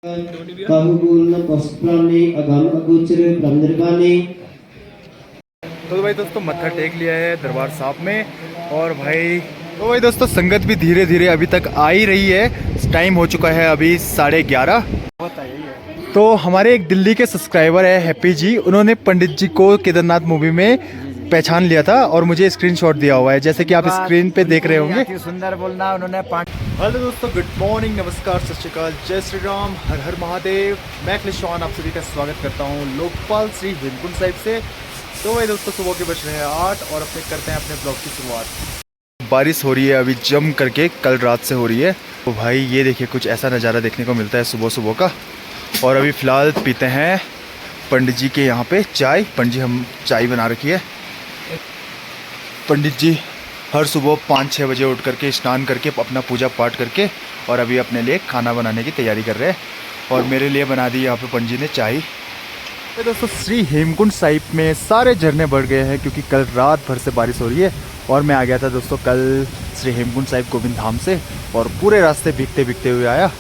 तो भाई दोस्तों मत्था टेक लिया है दरबार साहब में। और भाई दोस्तों संगत भी धीरे धीरे अभी तक आ ही रही है। टाइम हो चुका है अभी 11:30। तो हमारे एक दिल्ली के सब्सक्राइबर है हैप्पी जी, उन्होंने पंडित जी को केदारनाथ मूवी में पहचान लिया था और मुझे स्क्रीनशॉट दिया हुआ है, जैसे कि आप स्क्रीन पे देख रहे होंगे। सुंदर बोलना उन्होंने। हेलो दोस्तों, गुड मॉर्निंग, नमस्कार, सत श्री अकाल, जय श्री राम, हर हर महादेव। मैं अखिलेश चौहान आप सभी का स्वागत करता हूँ लोकपाल श्री हेमकुंड साहिब से। तो भाई दोस्तों सुबह के बज रहे हैं 8 और अपने करते हैं अपने ब्लॉग की शुरुआत। बारिश हो रही है अभी जम करके, कल रात से हो रही है। तो भाई ये देखिए कुछ ऐसा नज़ारा देखने को मिलता है सुबह सुबह का। और अभी फ़िलहाल पीते हैं पंडित जी के यहाँ पे चाय। पंडित जी हम चाय बना रखी है। पंडित जी हर सुबह 5-6 बजे उठ करके स्नान करके अपना पूजा पाठ करके और अभी अपने लिए खाना बनाने की तैयारी कर रहे हैं। और मेरे लिए बना दी यहाँ पे पंडित जी ने चाय। तो दोस्तों श्री हेमकुंड साहिब में सारे झरने बढ़ गए हैं क्योंकि कल रात भर से बारिश हो रही है। और मैं आ गया था दोस्तों कल श्री हेमकुंड साहिब गोविंद धाम से और पूरे रास्ते भीगते भीगते हुए आया।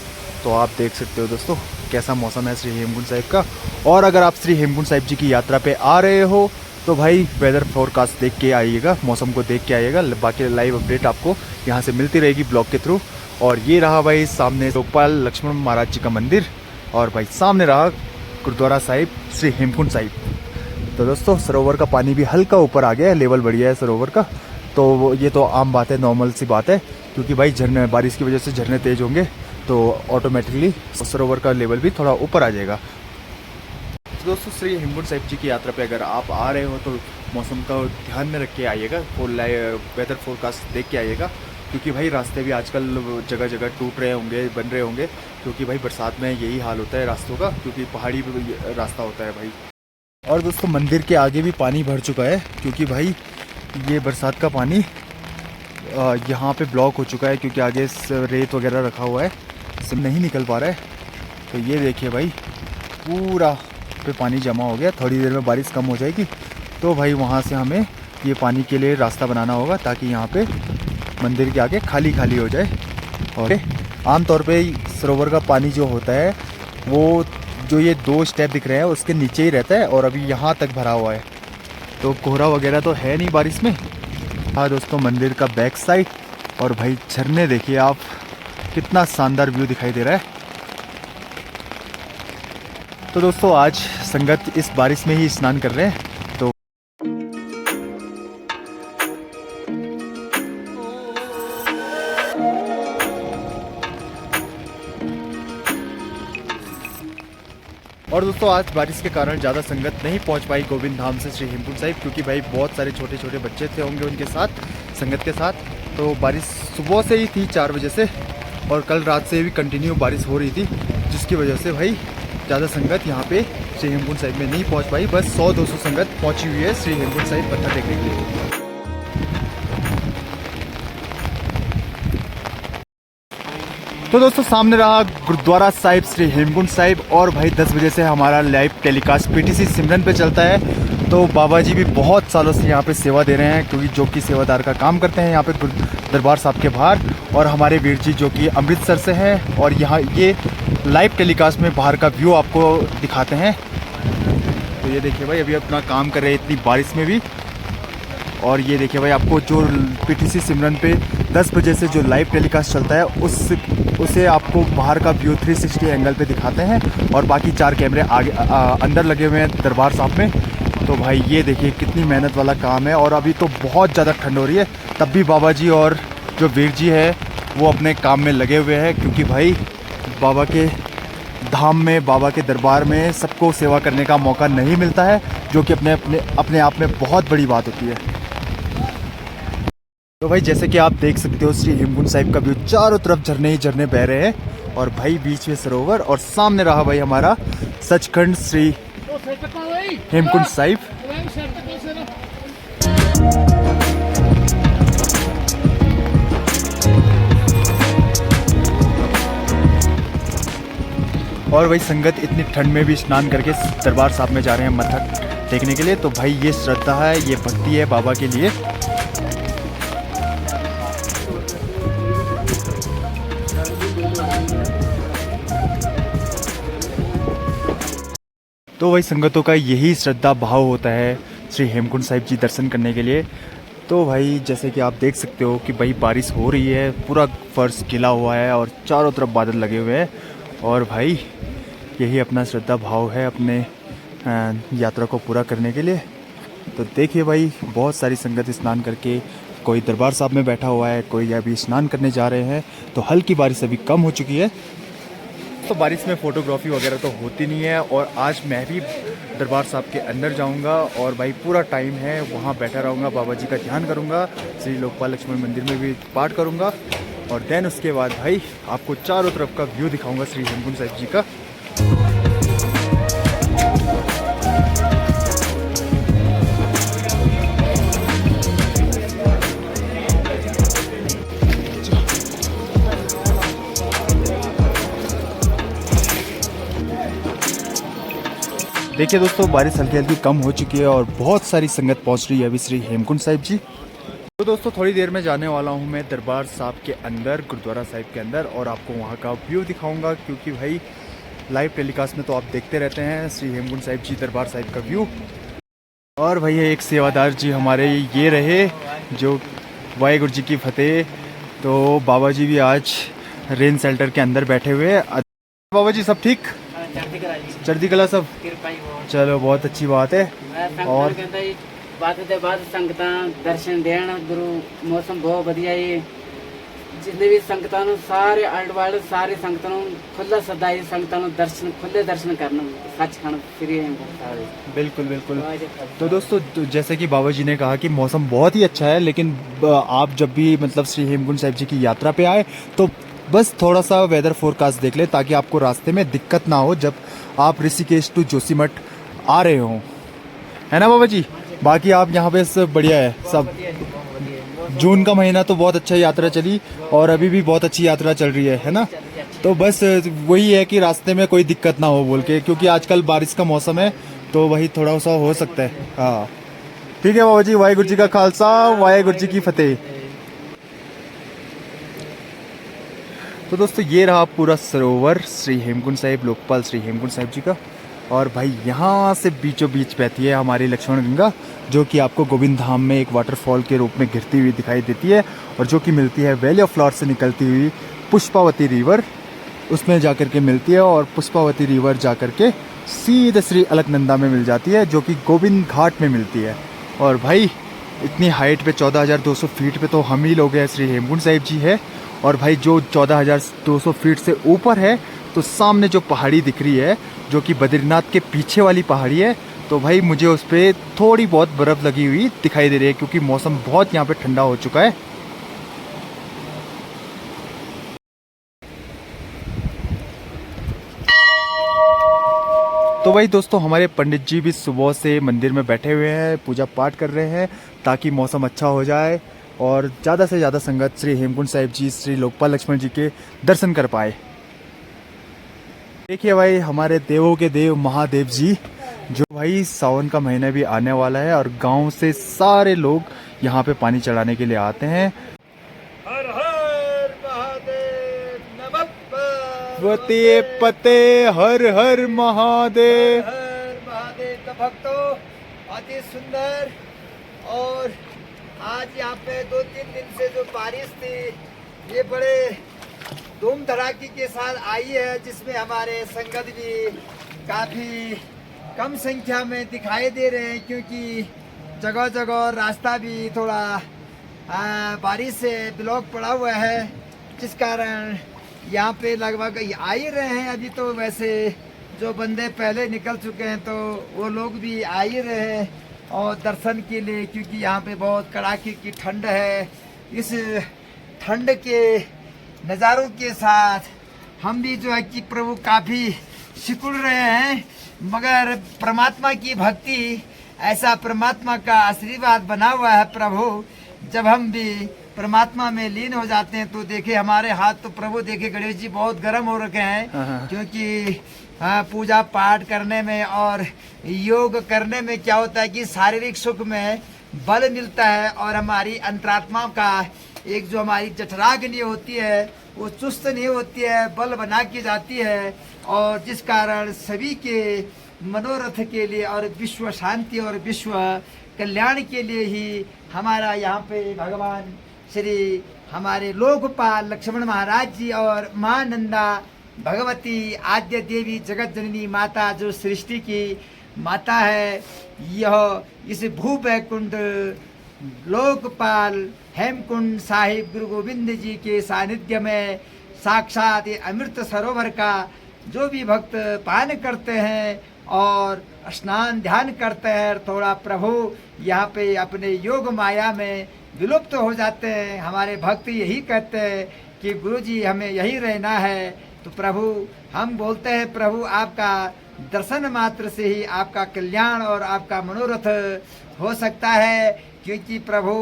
तो आप देख सकते हो दोस्तों कैसा मौसम है श्री हेमकुंड साहिब का। और अगर आप श्री हेमकुंड साहिब जी की यात्रा पे आ रहे हो तो भाई वेदर फोरकास्ट देख के आइएगा, मौसम को देख के आइएगा। बाकी लाइव अपडेट आपको यहाँ से मिलती रहेगी ब्लॉग के थ्रू। और ये रहा भाई सामने लोकपाल लक्ष्मण महाराज जी का मंदिर और भाई सामने रहा गुरुद्वारा साहिब श्री हेमकुंड साहिब। तो दोस्तों सरोवर का पानी भी हल्का ऊपर आ गया है, लेवल बढ़िया है सरोवर का। तो ये तो आम बात है, नॉर्मल सी बात है, क्योंकि भाई झरने बारिश की वजह से झरने तेज़ होंगे तो ऑटोमेटिकली सरोवर का लेवल भी थोड़ा ऊपर आ जाएगा। दोस्तों श्री हेमकुंड साहिब जी की यात्रा पे अगर आप आ रहे हो तो मौसम का ध्यान में रख के आइएगा, वेदर फोरकास्ट देख के आइएगा, क्योंकि भाई रास्ते भी आजकल जगह जगह टूट रहे होंगे, बन रहे होंगे, क्योंकि भाई बरसात में यही हाल होता है रास्तों का, क्योंकि पहाड़ी रास्ता होता है भाई। और दोस्तों मंदिर के आगे भी पानी भर चुका है क्योंकि भाई ये बरसात का पानी यहाँ पे ब्लॉक हो चुका है, क्योंकि आगे रेत वगैरह रखा हुआ है, सिम नहीं निकल पा रहा है। तो ये देखिए भाई पूरा पे पानी जमा हो गया। थोड़ी देर में बारिश कम हो जाएगी तो भाई वहाँ से हमें ये पानी के लिए रास्ता बनाना होगा ताकि यहाँ पे मंदिर के आगे खाली खाली हो जाए। और आमतौर पे सरोवर का पानी जो होता है वो जो ये 2 स्टेप दिख रहे हैं उसके नीचे ही रहता है और अभी यहाँ तक भरा हुआ है, तो कोहरा वगैरह तो है नहीं बारिश में। हाँ दोस्तों मंदिर का बैक साइड और भाई झरने देखिए आप, कितना शानदार व्यू दिखाई दे रहा है। तो दोस्तों आज संगत इस बारिश में ही स्नान कर रहे हैं। तो और दोस्तों आज बारिश के कारण ज़्यादा संगत नहीं पहुंच पाई गोविंद धाम से श्री हेमकुंड साहिब, क्योंकि भाई बहुत सारे छोटे छोटे बच्चे थे होंगे उनके साथ, संगत के साथ। तो बारिश सुबह से ही थी 4 बजे से और कल रात से भी कंटिन्यू बारिश हो रही थी, जिसकी वजह से भाई ज़्यादा संगत यहाँ पे श्री हेमकुंड साहिब में नहीं पहुँच पाई। बस 100-200 संगत पहुँची हुई है श्री हेमकुंड साहिब मत्था टेकने के लिए। तो दोस्तों सामने रहा गुरुद्वारा साहिब श्री हेमकुंड साहिब और भाई 10 बजे से हमारा लाइव टेलीकास्ट पीटीसी सिमरन पे चलता है। तो बाबा जी भी बहुत सालों से यहाँ पे सेवा दे रहे हैं, क्योंकि जो कि सेवादार का काम करते हैं यहाँ पे दरबार साहब के बाहर। और हमारे वीर जी जो कि अमृतसर से हैं और यहाँ ये लाइव टेलीकास्ट में बाहर का व्यू आपको दिखाते हैं। तो ये देखिए भाई अभी अपना काम कर रहे हैं इतनी बारिश में भी। और ये देखिए भाई आपको जो पीटीसी सिमरन पे 10 बजे से जो लाइव टेलीकास्ट चलता है उसे आपको बाहर का व्यू 360 एंगल पे दिखाते हैं। और बाकी 4 कैमरे आगे अंदर लगे हुए हैं दरबार साहब में। तो भाई ये देखिए कितनी मेहनत वाला काम है। और अभी तो बहुत ज़्यादा ठंड हो रही है, तब भी बाबा जी और जो वीर जी है वो अपने काम में लगे हुए हैं, क्योंकि भाई बाबा के धाम में, बाबा के दरबार में सबको सेवा करने का मौका नहीं मिलता है, जो कि अपने आप में बहुत बड़ी बात होती है। तो भाई जैसे कि आप देख सकते हो श्री हेमकुंड साहिब का व्यू, चारों तरफ झरने ही झरने बह रहे हैं और भाई बीच में सरोवर और सामने रहा भाई हमारा सचखंड श्री हेमकुंड साहिब। और भाई संगत इतनी ठंड में भी स्नान करके दरबार साहब में जा रहे हैं मत्था टेकने के लिए। तो भाई ये श्रद्धा है, ये भक्ति है बाबा के लिए। तो वही संगतों का यही श्रद्धा भाव होता है श्री हेमकुंड साहिब जी दर्शन करने के लिए। तो भाई जैसे कि आप देख सकते हो कि भाई बारिश हो रही है, पूरा फर्श गिला हुआ है और चारों तरफ बादल लगे हुए हैं। और भाई यही अपना श्रद्धा भाव है अपने यात्रा को पूरा करने के लिए। तो देखिए भाई बहुत सारी संगत स्नान करके, कोई दरबार साहब में बैठा हुआ है, कोई अभी स्नान करने जा रहे हैं। तो हल्की बारिश अभी कम हो चुकी है, तो बारिश में फ़ोटोग्राफी वगैरह तो होती नहीं है। और आज मैं भी दरबार साहब के अंदर जाऊंगा और भाई पूरा टाइम है वहाँ बैठा रहूँगा, बाबा जी का ध्यान करूँगा, श्री लोकपाल लक्ष्मण मंदिर में भी पाठ करूँगा। और देन उसके बाद भाई आपको चारों तरफ का व्यू दिखाऊँगा श्री हेमकुंड साहिब जी का। देखिए दोस्तों बारिश हल्की हल्की कम हो चुकी है और बहुत सारी संगत पहुंच रही है अभी श्री हेमकुंड साहिब जी। तो दोस्तों थोड़ी देर में जाने वाला हूं मैं दरबार साहब के अंदर, गुरुद्वारा साहिब के अंदर, और आपको वहां का व्यू दिखाऊंगा। क्योंकि भाई लाइव टेलीकास्ट में तो आप देखते रहते हैं श्री हेमकुंड साहिब जी दरबार साहिब का व्यू। और भाई एक सेवादार जी हमारे ये रहे जो वाहेगुरु जी की फतेह। तो बाबा जी भी आज रेन शेल्टर के अंदर बैठे हुए हैं। बाबा जी सब ठीक, चढ़ती कला सब, चलो बहुत अच्छी बात है। और बात संगतां दर्शन देण गुरु, मौसम बहुत वधिया है। जितने भी संगतां नूं सारे आले दुआले सारे संगतां नूं खुला सदा है, संगतां नूं दर्शन खुले दर्शन करना सचखंड श्री हेमकुंड साहिब। बिल्कुल बिल्कुल। तो दोस्तों जैसे कि बाबा जी ने कहा कि मौसम बहुत ही अच्छा है, लेकिन आप जब भी मतलब श्री हेमकुंड साहिब जी की यात्रा पे आए तो बस थोड़ा सा वेदर फोरकास्ट देख ले ताकि आपको रास्ते में दिक्कत ना हो जब आप ऋषिकेश टू जोशीमठ आ रहे हो, है ना बाबा जी। बाकी आप यहाँ पे सब बढ़िया है सब। जून का महीना तो बहुत अच्छा यात्रा चली और अभी भी बहुत अच्छी यात्रा चल रही है ना। तो बस वही है कि रास्ते में कोई दिक्कत ना हो बोल के, क्योंकि आजकल बारिश का मौसम है तो वही थोड़ा सा हो सकता है। हाँ ठीक है बाबा जी, वाहेगुरु जी का खालसा, वाहेगुरु जी की फतेह। तो दोस्तों ये रहा पूरा सरोवर श्री हेमकुंड साहिब, लोकपाल श्री हेमकुंड साहिब जी का। और भाई यहाँ से बीचों बीच बहती है हमारी लक्ष्मण गंगा, जो कि आपको गोविंद धाम में एक वाटरफॉल के रूप में गिरती हुई दिखाई देती है, और जो कि मिलती है वैली ऑफ फ्लावर से निकलती हुई पुष्पावती रिवर, उसमें जाकर के मिलती है। और पुष्पावती रिवर जाकर के सीधे श्री अलकनंदा में मिल जाती है, जो कि गोविंद घाट में मिलती है। और भाई इतनी हाइट पे 14,200 फीट पे तो हम ही लोग हैं, श्री हेमकुंड साहिब जी है। और भाई जो 14,200 फीट से ऊपर है तो सामने जो पहाड़ी दिख रही है जो कि बद्रीनाथ के पीछे वाली पहाड़ी है, तो भाई मुझे उस पर थोड़ी बहुत बर्फ़ लगी हुई दिखाई दे रही है, क्योंकि मौसम बहुत यहाँ पे ठंडा हो चुका है। तो भाई दोस्तों हमारे पंडित जी भी सुबह से मंदिर में बैठे हुए हैं, पूजा पाठ कर रहे हैं ताकि मौसम अच्छा हो जाए और ज़्यादा से ज़्यादा संगत श्री हेमकुंड साहिब जी, श्री लोकपाल लक्ष्मण जी के दर्शन कर पाए। देखिए भाई हमारे देवों के देव महादेव जी, जो भाई सावन का महीना भी आने वाला है और गांव से सारे लोग यहाँ पे पानी चढ़ाने के लिए आते हैं। हर हर महादेव, नमः पते पते हर हर महादेव। हर महादेव। तो भक्तों अति सुंदर, और आज यहाँ पे 2-3 दिन से जो बारिश थी ये बड़े धूम धड़ाके के साथ आई है, जिसमें हमारे संगत भी काफ़ी कम संख्या में दिखाई दे रहे हैं, क्योंकि जगह जगह रास्ता भी थोड़ा बारिश से ब्लॉक पड़ा हुआ है, जिस कारण यहाँ पे लगभग आ ही रहे हैं। अभी तो वैसे जो बंदे पहले निकल चुके हैं तो वो लोग भी आ ही रहे हैं और दर्शन के लिए, क्योंकि यहाँ पे बहुत कड़ाके की ठंड है। इस ठंड के नज़ारों के साथ हम भी जो है कि प्रभु काफ़ी सिकुड़ रहे हैं, मगर परमात्मा की भक्ति, ऐसा परमात्मा का आशीर्वाद बना हुआ है प्रभु। जब हम भी परमात्मा में लीन हो जाते हैं तो देखे हमारे हाथ, तो प्रभु देखे गणेश जी बहुत गर्म हो रखे हैं, क्योंकि पूजा पाठ करने में और योग करने में क्या होता है कि शारीरिक सुख में बल मिलता है, और हमारी अंतरात्मा का एक जो हमारी जठराग्नि होती है वो चुस्त नहीं होती है, बल बना की जाती है, और जिस कारण सभी के मनोरथ के लिए और विश्व शांति और विश्व कल्याण के लिए ही हमारा यहाँ पे भगवान श्री हमारे लोकपाल लक्ष्मण महाराज जी और माँ नंदा भगवती आद्य देवी जगत जननी माता जो सृष्टि की माता है, यह इस भू वैकुंठ लोकपाल हेमकुंड साहिब गुरु गोविंद जी के सानिध्य में साक्षात ये अमृत सरोवर का जो भी भक्त पान करते हैं और स्नान ध्यान करते हैं, थोड़ा प्रभु यहाँ पे अपने योग माया में विलुप्त हो जाते हैं। हमारे भक्त यही कहते हैं कि गुरु जी हमें यही रहना है, तो प्रभु हम बोलते हैं प्रभु आपका दर्शन मात्र से ही आपका कल्याण और आपका मनोरथ हो सकता है, क्योंकि प्रभु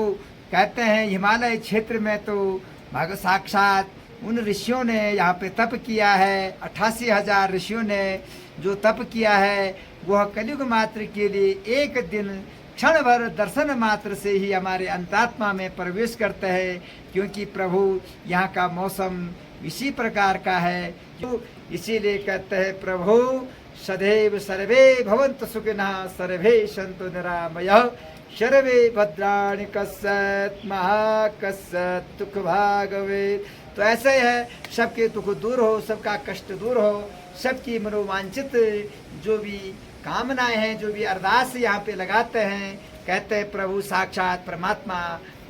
कहते हैं हिमालय क्षेत्र में तो भाग साक्षात उन ऋषियों ने यहाँ पे तप किया है, 88,000 ऋषियों ने जो तप किया है वह कलयुग मात्र के लिए एक दिन क्षण भर दर्शन मात्र से ही हमारे अंतरात्मा में प्रवेश करते हैं, क्योंकि प्रभु यहाँ का मौसम इसी प्रकार का है। तो इसीलिए कहते हैं प्रभु सदैव सर्वे भवन्तु सुखिनः सर्वे सन्तु निरामयः सर्वे भद्राणि कश्चित् महाकश्चित् दुःख भागवे। तो ऐसे ही है, सबके दुख दूर हो, सबका कष्ट दूर हो, सबकी मनोवांछित जो भी कामनाएं हैं, जो भी अरदास यहाँ पे लगाते हैं, कहते हैं प्रभु साक्षात परमात्मा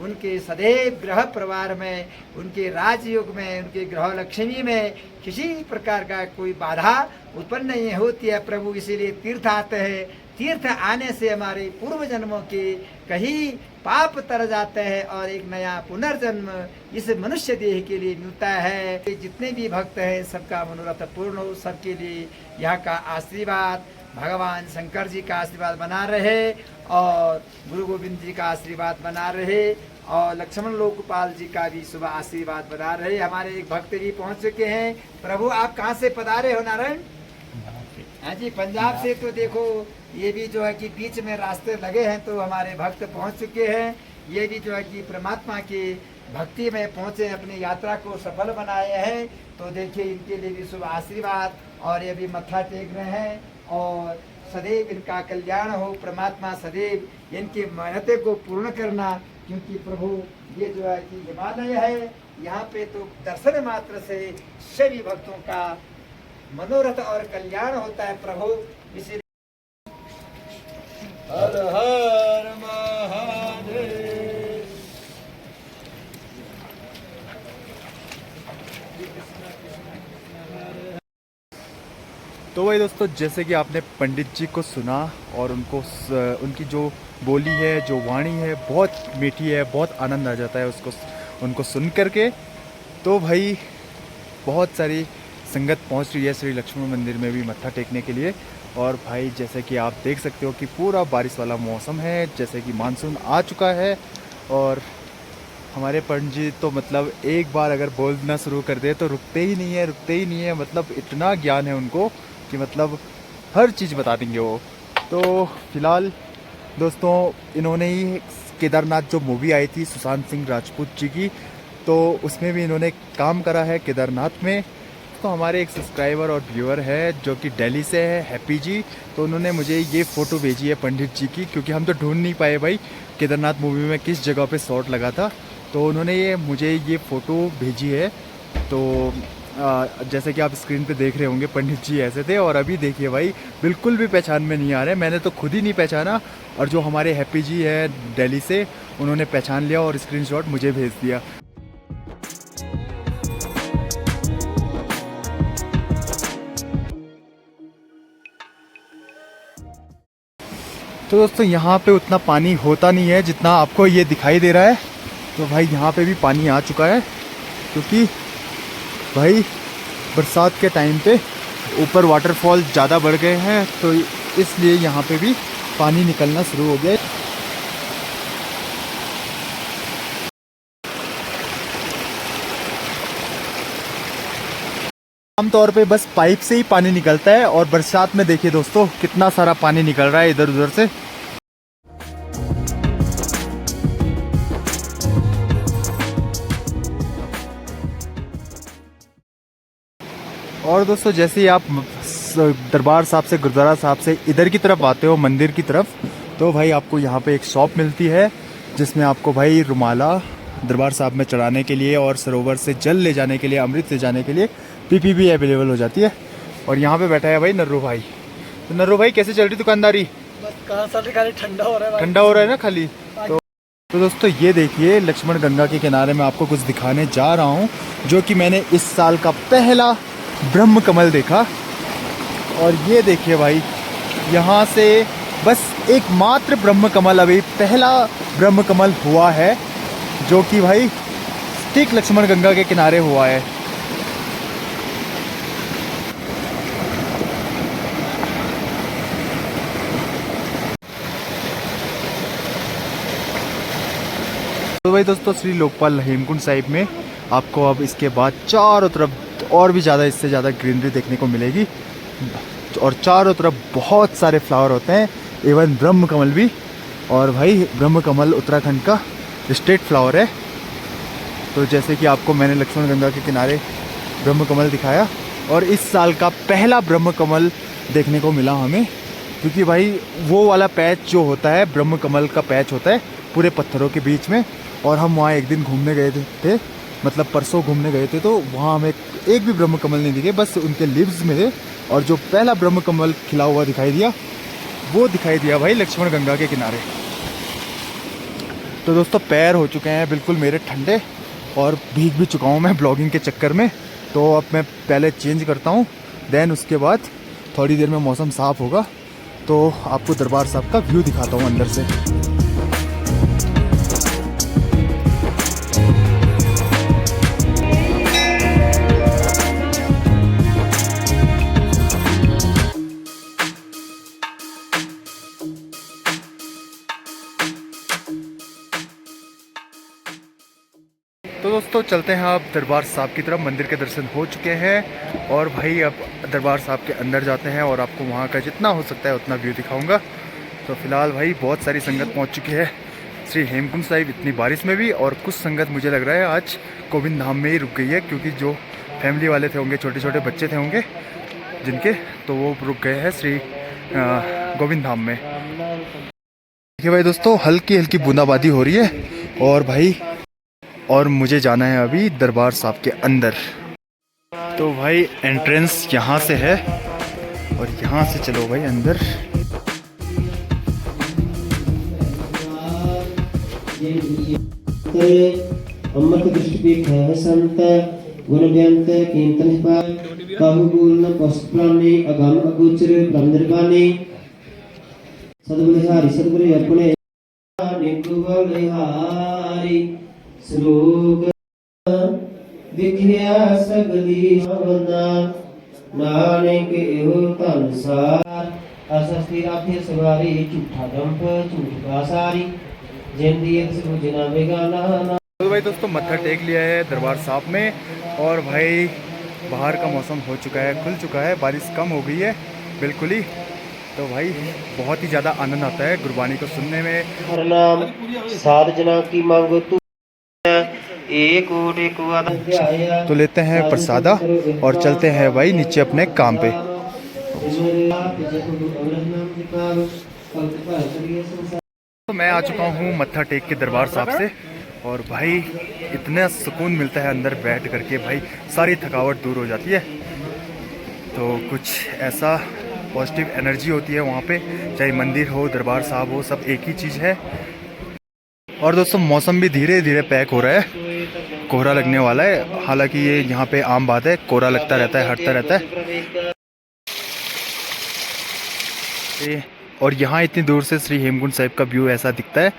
उनके सदैव ग्रह परिवार में, उनके राजयोग में, उनके ग्रह लक्ष्मी में किसी प्रकार का कोई बाधा उत्पन्न नहीं होती है। प्रभु इसीलिए तीर्थ आते हैं, तीर्थ आने से हमारे पूर्व जन्मों के कहीं पाप तर जाते हैं और एक नया पुनर्जन्म इस मनुष्य देह के लिए मिलता है। जितने भी भक्त हैं सबका मनोरथ पूर्ण हो, सबके लिए यहाँ का आशीर्वाद भगवान शंकर जी का आशीर्वाद बना रहे और गुरु गोविंद जी का आशीर्वाद बना रहे और लक्ष्मण लोकपाल जी का भी शुभ आशीर्वाद बना रहे। हमारे एक भक्त भी पहुँच चुके हैं। प्रभु आप कहाँ से पधारे हो नारायण? हाँ जी, पंजाब से। तो देखो ये भी जो है कि बीच में रास्ते लगे हैं, तो हमारे भक्त पहुंच चुके हैं। ये भी जो है कि परमात्मा की भक्ति में पहुंचे, अपनी यात्रा को सफल बनाए हैं। तो देखिए इनके लिए भी शुभ आशीर्वाद, और ये भी मत्था टेक रहे हैं और सदैव इनका कल्याण हो। परमात्मा सदैव इनकी मेहनतें को पूर्ण करना, क्योंकि प्रभु ये जो है कि हिमालय है, यहाँ पे तो दर्शन मात्र से सभी भक्तों का मनोरथ और कल्याण होता है। प्रभु इसी हर हर महादेव। तो वही दोस्तों, जैसे कि आपने पंडित जी को सुना और उनको उनकी जो बोली है, जो वाणी है, बहुत मीठी है, बहुत आनंद आ जाता है उसको उनको सुन करके। तो भाई बहुत सारी संगत पहुंच रही है श्री लक्ष्मण मंदिर में भी मत्था टेकने के लिए। और भाई जैसे कि आप देख सकते हो कि पूरा बारिश वाला मौसम है, जैसे कि मानसून आ चुका है। और हमारे पंडित जी तो मतलब एक बार अगर बोलना शुरू कर दे तो रुकते ही नहीं है। मतलब इतना ज्ञान है उनको कि मतलब हर चीज़ बता देंगे वो। तो फिलहाल दोस्तों इन्होंने ही केदारनाथ जो मूवी आई थी सुशांत सिंह राजपूत जी की, तो उसमें भी इन्होंने काम करा है केदारनाथ में। तो हमारे एक सब्सक्राइबर और व्यूअर है जो कि दिल्ली से है, हैप्पी जी। तो उन्होंने मुझे ये फ़ोटो भेजी है पंडित जी की, क्योंकि हम तो ढूंढ नहीं पाए भाई केदारनाथ मूवी में किस जगह पे शॉट लगा था। तो उन्होंने मुझे ये फ़ोटो भेजी है। तो जैसे कि आप स्क्रीन पे देख रहे होंगे पंडित जी ऐसे थे, और अभी देखिए भाई बिल्कुल भी पहचान में नहीं आ रहे। मैंने तो खुद ही नहीं पहचाना, और जो हमारे हैप्पी जी है दिल्ली से, उन्होंने पहचान लिया और स्क्रीनशॉट मुझे भेज दिया। तो दोस्तों यहाँ पे उतना पानी होता नहीं है जितना आपको ये दिखाई दे रहा है। तो भाई यहाँ पे भी पानी आ चुका है, क्योंकि भाई बरसात के टाइम पे ऊपर वाटरफॉल ज़्यादा बढ़ गए हैं, तो इसलिए यहाँ पे भी पानी निकलना शुरू हो गया है। आमतौर पे बस पाइप से ही पानी निकलता है, और बरसात में देखिए दोस्तों कितना सारा पानी निकल रहा है इधर उधर से। और दोस्तों जैसे ही आप दरबार साहब से, गुरुद्वारा साहब से इधर की तरफ आते हो मंदिर की तरफ, तो भाई आपको यहाँ पे एक शॉप मिलती है जिसमें आपको भाई रुमाला दरबार साहब में चढ़ाने के लिए और सरोवर से जल ले जाने के लिए, अमृत ले जाने के लिए पीपी भी अवेलेबल हो जाती है। और यहाँ पे बैठा है भाई नर्रू भाई। तो नर्रू भाई कैसे चल रही दुकानदारी? बस कहाँ से खाली ठंडा हो रहा है, ठंडा हो रहा है ना खाली। तो दोस्तों ये देखिए लक्ष्मण गंगा के किनारे मैं आपको कुछ दिखाने जा रहा हूँ जो कि मैंने इस साल का पहला ब्रह्म कमल देखा। और ये देखिए भाई यहाँ से बस एकमात्र ब्रह्म कमल, अभी पहला ब्रह्म कमल हुआ है जो कि भाई ठीक लक्ष्मण गंगा के किनारे हुआ है। तो भाई दोस्तों श्री लोकपाल हेमकुंड साहिब में आपको अब इसके बाद चारों तरफ और भी ज़्यादा, इससे ज़्यादा ग्रीनरी देखने को मिलेगी और चारों तरफ बहुत सारे फ्लावर होते हैं, इवन ब्रह्म कमल भी। और भाई ब्रह्म कमल उत्तराखंड का स्टेट फ्लावर है। तो जैसे कि आपको मैंने लक्ष्मण गंगा के किनारे ब्रह्म कमल दिखाया और इस साल का पहला ब्रह्म कमल देखने को मिला हमें, क्योंकि भाई वो वाला पैच जो होता है ब्रह्म कमल का पैच होता है पूरे पत्थरों के बीच में। और हम वहाँ एक दिन घूमने गए थे, मतलब परसों घूमने गए थे, तो वहाँ हमें एक भी ब्रह्म कमल नहीं दिखे, बस उनके लीव्स में थे। और जो पहला ब्रह्म कमल खिला हुआ दिखाई दिया वो दिखाई दिया भाई लक्ष्मण गंगा के किनारे। तो दोस्तों पैर हो चुके हैं बिल्कुल मेरे ठंडे और भीग भी चुका हूँ मैं ब्लॉगिंग के चक्कर में। तो अब मैं पहले चेंज करता हूँ, देन उसके बाद थोड़ी देर में मौसम साफ़ होगा तो आपको दरबार साहब का व्यू दिखाता हूँ अंदर से। तो दोस्तों चलते हैं आप दरबार साहब की तरफ। मंदिर के दर्शन हो चुके हैं और भाई अब दरबार साहब के अंदर जाते हैं और आपको वहाँ का जितना हो सकता है उतना व्यू दिखाऊंगा। तो फिलहाल भाई बहुत सारी संगत पहुँच चुकी है श्री हेमकुंड साहिब, इतनी बारिश में भी। और कुछ संगत मुझे लग रहा है आज गोविंद धाम में ही रुक गई है, क्योंकि जो फैमिली वाले थे होंगे, छोटे छोटे बच्चे थे होंगे जिनके, तो वो रुक गए हैं श्री गोविंद धाम में। देखिए भाई दोस्तों हल्की हल्की बूंदाबांदी हो रही है और भाई और मुझे जाना है अभी दरबार साहब के अंदर। तो भाई एंट्रेंस यहाँ से है और यहाँ से चलो भाई अंदर। अमृत दृष्टिपीठ है संत गुण बेअंत कीर्तन पार काहू बोलना पशुप्राणी अगम अगोचर ब्रह्म निर्वाणी सद्बलिहारी सद्बुरे अपने निकुबलिहारी श्लोक विख्या सगली वंदा नानक एहो तनसार असस्ति राधे सवारी झूठा डंप झूठ का सारी जिंदगी से जना बेगाना। तो भाई दोस्तों मत्था टेक लिया है दरबार साहब में और भाई बाहर का मौसम हो चुका है, खुल चुका है, बारिश कम हो गई है बिल्कुल ही। तो भाई बहुत ही ज़्यादा आनंद आता है गुरबानी को सुनने में। हर नाम साध जना की मांगो तू एक ओट एक वादा। तो लेते हैं प्रसादा और चलते हैं भाई नीचे अपने काम पे। तो मैं आ चुका हूँ मत्था टेक के दरबार साहब से और भाई इतना सुकून मिलता है अंदर बैठ करके, भाई सारी थकावट दूर हो जाती है। तो कुछ ऐसा पॉजिटिव एनर्जी होती है वहाँ पे, चाहे मंदिर हो दरबार साहब हो, सब एक ही चीज़ है। और दोस्तों मौसम भी धीरे धीरे पैक हो रहा है, कोहरा लगने वाला है। हालांकि ये यहाँ पे आम बात है, कोहरा लगता रहता है, हटता रहता है। और यहाँ इतनी दूर से श्री हेमकुंड साहिब का व्यू ऐसा दिखता है।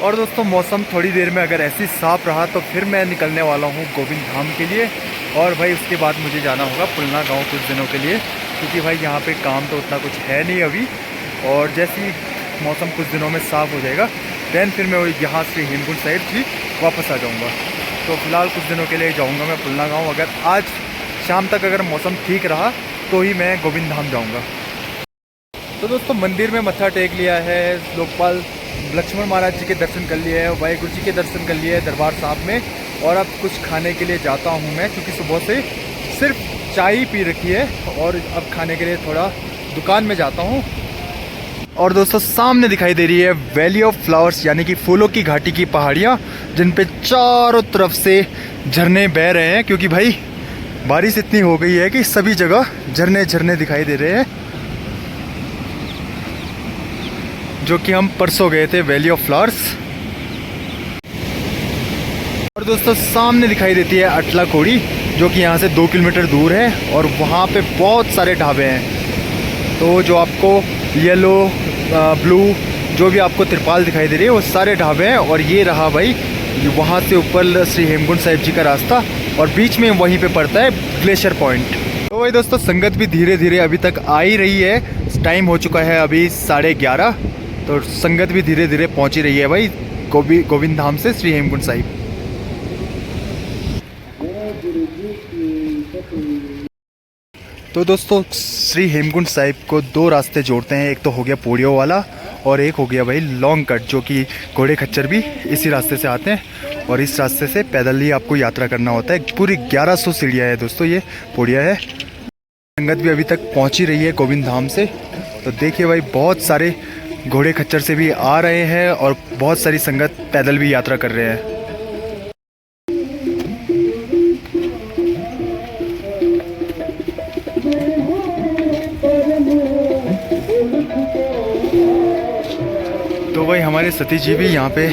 और दोस्तों मौसम थोड़ी देर में अगर ऐसी साफ रहा तो फिर मैं निकलने वाला हूँ गोविंद धाम के लिए। और भाई उसके बाद मुझे जाना होगा पुलना गांव कुछ दिनों के लिए, क्योंकि भाई यहाँ पे काम तो उतना कुछ है नहीं अभी। और जैसे ही मौसम कुछ दिनों में साफ़ हो जाएगा दैन फिर मैं यहाँ से हेमकुंड साहिब भी वापस आ जाऊँगा। तो फिलहाल कुछ दिनों के लिए जाऊँगा मैं पुलना गाँव। अगर आज शाम तक अगर मौसम ठीक रहा तो ही मैं गोविंद धाम जाऊँगा। तो दोस्तों मंदिर में मत्था टेक लिया है, लोकपाल लक्ष्मण महाराज जी के दर्शन कर लिए हैं, वाहिगुरु जी के दर्शन कर लिए हैं दरबार साहब में। और अब कुछ खाने के लिए जाता हूँ मैं, क्योंकि सुबह से सिर्फ चाय ही पी रखी है। और अब खाने के लिए थोड़ा दुकान में जाता हूँ। और दोस्तों सामने दिखाई दे रही है वैली ऑफ फ्लावर्स, यानी कि फूलों की घाटी की पहाड़ियाँ, जिन पे चारों तरफ से झरने बह रहे हैं। क्योंकि भाई बारिश इतनी हो गई है कि सभी जगह झरने झरने दिखाई दे रहे हैं, जो कि हम परसों गए थे वैली ऑफ फ्लावर्स। और दोस्तों सामने दिखाई देती है अटला कोड़ी, जो कि यहाँ से 2 किलोमीटर दूर है। और वहाँ पे बहुत सारे ढाबे हैं। तो जो आपको येलो ब्लू जो भी आपको तिरपाल दिखाई दे रही है वो सारे ढाबे हैं। और ये रहा भाई वहाँ से ऊपर श्री हेमकुंड साहिब जी का रास्ता, और बीच में वहीं पे पड़ता है ग्लेशियर पॉइंट। तो भाई दोस्तों संगत भी धीरे धीरे अभी तक आ ही रही है। टाइम हो चुका है अभी 11:30, तो संगत भी धीरे धीरे पहुँच ही रही है भाई गोविंद धाम से श्री हेमकुंड साहिब। तो दोस्तों श्री हेमकुंड साहिब को 2 रास्ते जोड़ते हैं। एक तो हो गया पौड़ियों वाला, और एक हो गया भाई लॉन्ग कट, जो कि घोड़े खच्चर भी इसी रास्ते से आते हैं। और इस रास्ते से पैदल ही आपको यात्रा करना होता है। पूरी 1100 सीढ़ियाँ है दोस्तों, ये पौड़िया है। संगत भी अभी तक पहुंच ही रही है गोविंद धाम से। तो देखिए भाई बहुत सारे घोड़े खच्चर से भी आ रहे हैं, और बहुत सारी संगत पैदल भी यात्रा कर रहे हैं। तो भाई हमारे सतीश जी भी यहाँ पे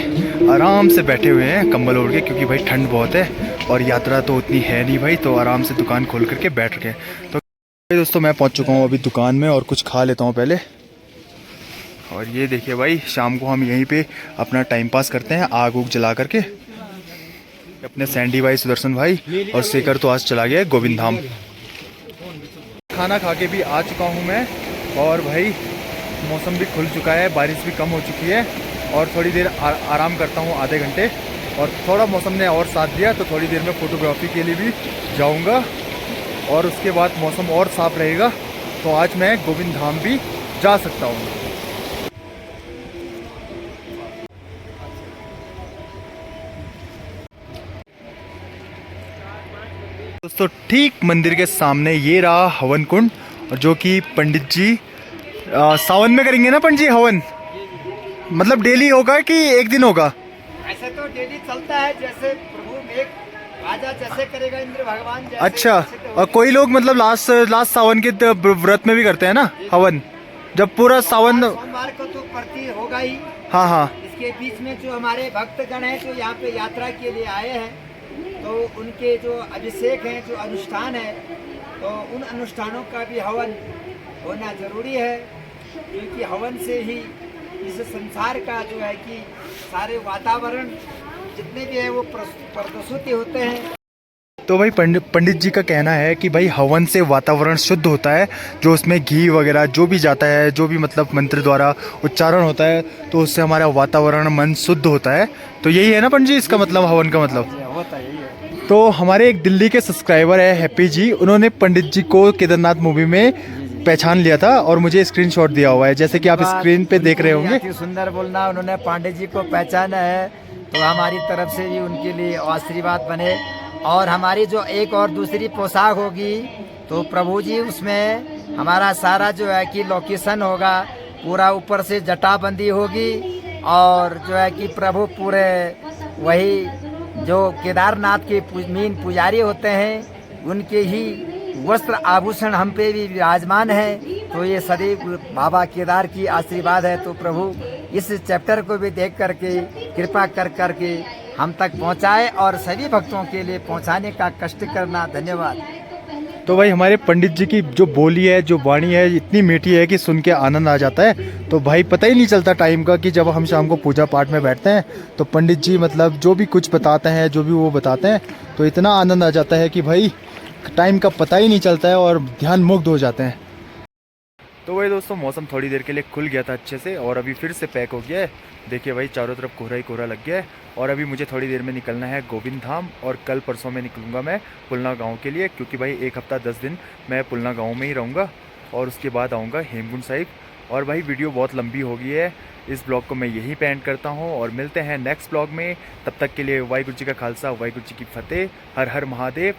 आराम से बैठे हुए हैं कंबल ओढ़ के, क्योंकि भाई ठंड बहुत है और यात्रा तो उतनी है नहीं भाई, तो आराम से दुकान खोल करके बैठ गए। तो भाई दोस्तों मैं पहुँच चुका हूँ अभी दुकान में, और कुछ खा लेता हूँ पहले। और ये देखिए भाई शाम को हम यहीं पे अपना टाइम पास करते हैं आग उग जला करके। अपने सैंडी भाई, सुदर्शन भाई और शेखर तो आज चला गया गोविंद धाम। खाना खा के भी आ चुका हूँ मैं, और भाई मौसम भी खुल चुका है, बारिश भी कम हो चुकी है। और थोड़ी देर आराम करता हूँ आधे घंटे, और थोड़ा मौसम ने और साथ दिया तो थोड़ी देर में फ़ोटोग्राफी के लिए भी जाऊँगा। और उसके बाद मौसम और साफ़ रहेगा तो आज मैं गोविंद धाम भी जा सकता हूँ। दोस्तों ठीक मंदिर के सामने ये रहा हवन कुंड, जो कि पंडित जी सावन में करेंगे ना पंडित जी हवन? मतलब डेली होगा कि एक दिन होगा? ऐसे तो डेली चलता है, जैसे प्रभु मेघ राजा जैसे करेगा इंद्र भगवान जैसे। अच्छा, तो और कोई लोग मतलब लास्ट सावन के व्रत में भी करते हैं ना हवन, जब पूरा सावन। सोमवार को तो प्रति होगा ही। हाँ हाँ। इसके बीच में जो हमारे भक्तगण हैं जो यहाँ पे यात्रा के लिए आए हैं, तो उनके जो अभिषेक हैं, जो अनुष्ठान है, तो उन अनुष्ठानों का भी हवन होना जरूरी है। क्योंकि हवन से ही इस संसार का जो है कि सारे वातावरण जितने भी है वो प्रदूषित होते हैं। तो भाई पंडित जी का कहना है कि भाई हवन से वातावरण शुद्ध होता है, जो उसमें घी वगैरह जो भी जाता है, जो भी मतलब मंत्र द्वारा उच्चारण होता है, तो उससे हमारा वातावरण मन शुद्ध होता है। तो यही है ना पंडित जी इसका मतलब, हवन का मतलब? होता यही है। तो हमारे एक दिल्ली के सब्सक्राइबर है हैप्पी जी, उन्होंने पंडित जी को केदारनाथ मूवी में पहचान लिया था और मुझे स्क्रीनशॉट दिया हुआ है, जैसे कि आप स्क्रीन पे देख रहे होंगे। सुंदर बोलना, उन्होंने पांडे जी को पहचाना है, तो हमारी तरफ से भी उनके लिए आशीर्वाद बने। और हमारी जो एक और दूसरी पोशाक होगी, तो प्रभु जी उसमें हमारा सारा जो है कि लोकेशन होगा, पूरा ऊपर से जटाबंदी होगी, और जो है कि प्रभु पूरे वही जो केदारनाथ के मेन पुजारी होते हैं उनके ही वस्त्र आभूषण हम पे भी विराजमान है। तो ये सदैव बाबा केदार की आशीर्वाद है। तो प्रभु इस चैप्टर को भी देख करके कृपा कर करके हम तक पहुंचाए, और सभी भक्तों के लिए पहुंचाने का कष्ट करना। धन्यवाद। तो भाई हमारे पंडित जी की जो बोली है, जो वाणी है, इतनी मीठी है कि सुन के आनंद आ जाता है। तो भाई पता ही नहीं चलता टाइम का, कि जब हम शाम को पूजा पाठ में बैठते हैं तो पंडित जी मतलब जो भी कुछ बताते हैं, जो भी वो बताते हैं, तो इतना आनंद आ जाता है कि भाई टाइम का पता ही नहीं चलता है और ध्यान मुग्ध हो जाते हैं। तो भाई दोस्तों मौसम थोड़ी देर के लिए खुल गया था अच्छे से, और अभी फिर से पैक हो गया है। देखिए भाई चारों तरफ कोहरा ही कोहरा लग गया है। और अभी मुझे थोड़ी देर में निकलना है गोविंद धाम, और कल परसों में निकलूँगा मैं पुलना गांव के लिए, क्योंकि भाई 1 हफ्ता 10 दिन मैं पुलना गांव में ही रहूँगा, और उसके बाद आऊँगा हेमकुंड साहिब। और भाई वीडियो बहुत लंबी हो गई है, इस ब्लॉग को मैं यहीं पे एंड करता हूँ और मिलते हैं नेक्स्ट ब्लॉग में। तब तक के लिए वाहिगुरू जी का खालसा, वाहिगुरू जी की फतेह, हर हर महादेव।